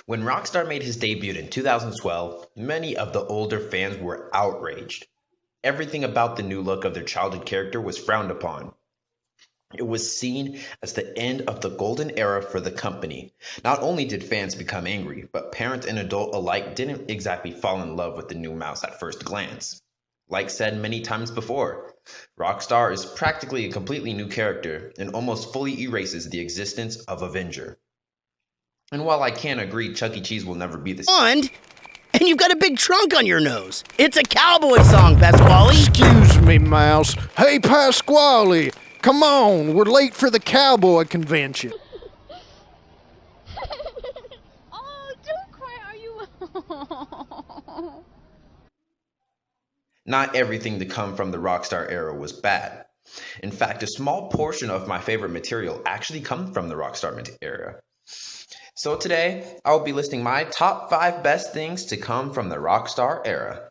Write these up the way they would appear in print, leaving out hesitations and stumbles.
When Rockstar made his debut in 2012, many of the older fans were outraged. Everything about the new look of their childhood character was frowned upon. It was seen as the end of the golden era for the company. Not only did fans become angry, but parent and adult alike didn't exactly fall in love with the new mouse at first glance. Like said many times before, Rockstar is practically a completely new character and almost fully erases the existence of Avenger. And while I can't agree Chuck E. Cheese will never be the And you've got a big trunk on your nose. It's a cowboy song, Pasquale. Excuse me, Mouse. Hey, Pasquale. Come on, we're late for the cowboy convention. Oh, don't cry, are you? Not everything to come from the Rockstar era was bad. In fact, a small portion of my favorite material actually comes from the Rockstar era. So today, I'll be listing my top 5 best things to come from the Rockstar era.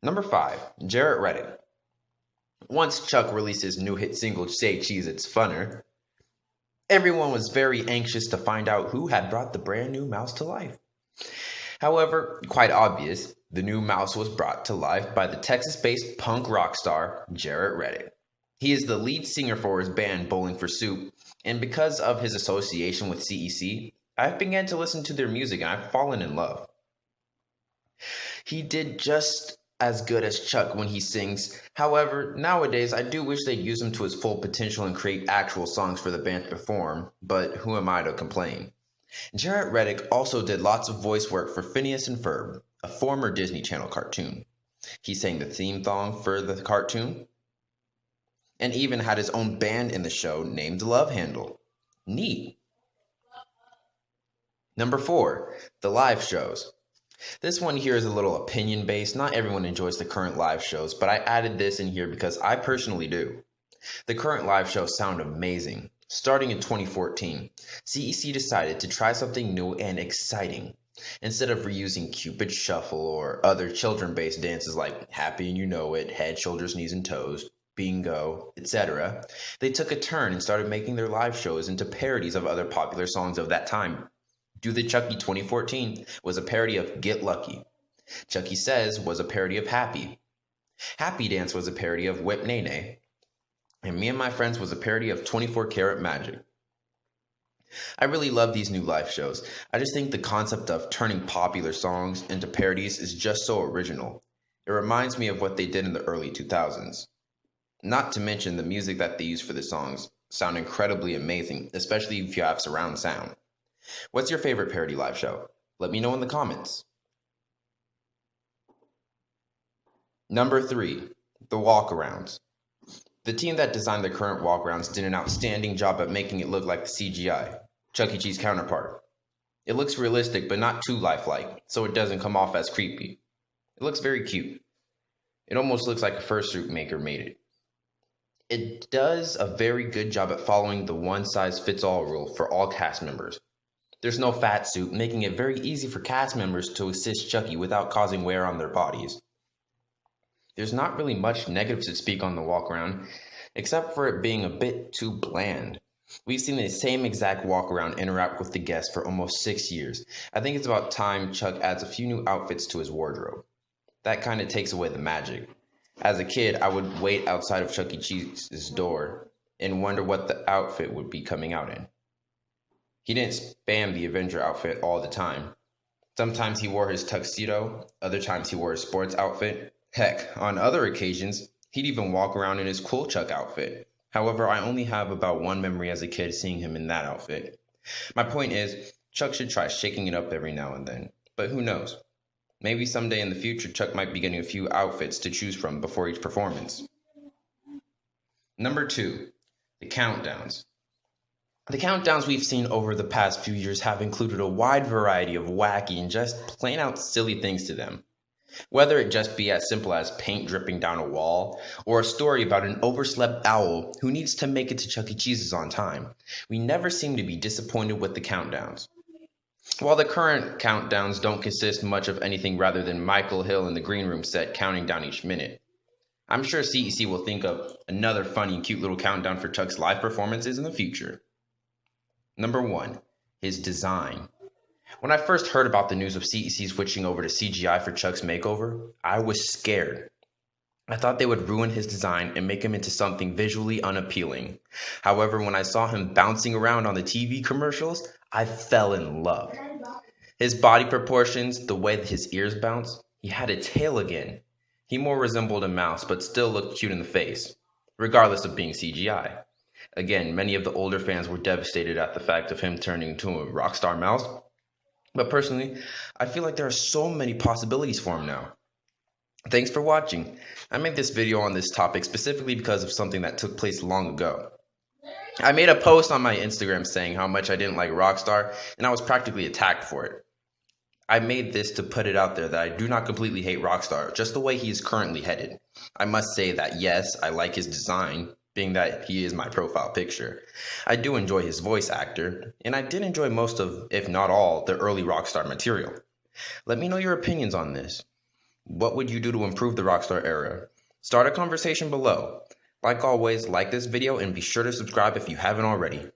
Number 5, Jaret Reddick. Once Chuck released his new hit single, Say Cheese It's Funner, everyone was very anxious to find out who had brought the brand new mouse to life. However, quite obvious, the new mouse was brought to life by the Texas-based punk rock star, Jaret Reddick. He is the lead singer for his band Bowling for Soup, and because of his association with CEC, I've began to listen to their music and I've fallen in love. He did just as good as Chuck when he sings. However, nowadays I do wish they'd use him to his full potential and create actual songs for the band to perform, but who am I to complain? Jaret Reddick also did lots of voice work for Phineas and Ferb, a former Disney Channel cartoon. He sang the theme song for the cartoon, and even had his own band in the show named Love Handle. Neat. Number 4, the live shows. This one here is a little opinion based. Not everyone enjoys the current live shows, but I added this in here because I personally do. The current live shows sound amazing. Starting in 2014, CEC decided to try something new and exciting. Instead of reusing Cupid Shuffle or other children-based dances like Happy and You Know It, Head, Shoulders, Knees, and Toes, Bingo, etc., they took a turn and started making their live shows into parodies of other popular songs of that time. Do the Chucky 2014 was a parody of Get Lucky. Chucky Says was a parody of Happy. Happy Dance was a parody of Whip Nene. And Me and My Friends was a parody of 24 Karat Magic. I really love these new live shows. I just think the concept of turning popular songs into parodies is just so original. It reminds me of what they did in the early 2000s. Not to mention the music that they use for the songs sound incredibly amazing, especially if you have surround sound. What's your favorite parody live show? Let me know in the comments. Number 3, the walkarounds. The team that designed the current walkarounds did an outstanding job at making it look like the CGI, Chuck E. Cheese counterpart. It looks realistic but not too lifelike, so it doesn't come off as creepy. It looks very cute. It almost looks like a fursuit maker made it. It does a very good job at following the one-size-fits-all rule for all cast members. There's no fat suit, making it very easy for cast members to assist Chucky without causing wear on their bodies. There's not really much negative to speak on the walkaround, except for it being a bit too bland. We've seen the same exact walkaround interact with the guests for almost 6 years. I think it's about time Chuck adds a few new outfits to his wardrobe. That kind of takes away the magic. As a kid, I would wait outside of Chuck E. Cheese's door and wonder what the outfit would be coming out in. He didn't spam the Avenger outfit all the time. Sometimes he wore his tuxedo, other times he wore his sports outfit. Heck, on other occasions, he'd even walk around in his cool Chuck outfit. However, I only have about one memory as a kid seeing him in that outfit. My point is, Chuck should try shaking it up every now and then. But who knows? Maybe someday in the future, Chuck might be getting a few outfits to choose from before each performance. Number 2, the countdowns. The countdowns we've seen over the past few years have included a wide variety of wacky and just plain out silly things to them. Whether it just be as simple as paint dripping down a wall, or a story about an overslept owl who needs to make it to Chuck E. Cheese's on time, we never seem to be disappointed with the countdowns. While the current countdowns don't consist much of anything rather than Michael Hill in the green room set counting down each minute, I'm sure CEC will think of another funny and cute little countdown for Chuck's live performances in the future. Number 1, his design. When I first heard about the news of CEC switching over to CGI for Chuck's makeover, I was scared. I thought they would ruin his design and make him into something visually unappealing. However, when I saw him bouncing around on the TV commercials, I fell in love. His body proportions, the way that his ears bounce, he had a tail again. He more resembled a mouse, but still looked cute in the face, regardless of being CGI. Again, many of the older fans were devastated at the fact of him turning into a Rockstar mouse. But personally, I feel like there are so many possibilities for him now. Thanks for watching. I made this video on this topic specifically because of something that took place long ago. I made a post on my Instagram saying how much I didn't like Rockstar, and I was practically attacked for it. I made this to put it out there that I do not completely hate Rockstar, just the way he is currently headed. I must say that yes, I like his design, being that he is my profile picture. I do enjoy his voice actor, and I did enjoy most of, if not all, the early Rockstar material. Let me know your opinions on this. What would you do to improve the Rockstar era? Start a conversation below. Like always, like this video and be sure to subscribe if you haven't already.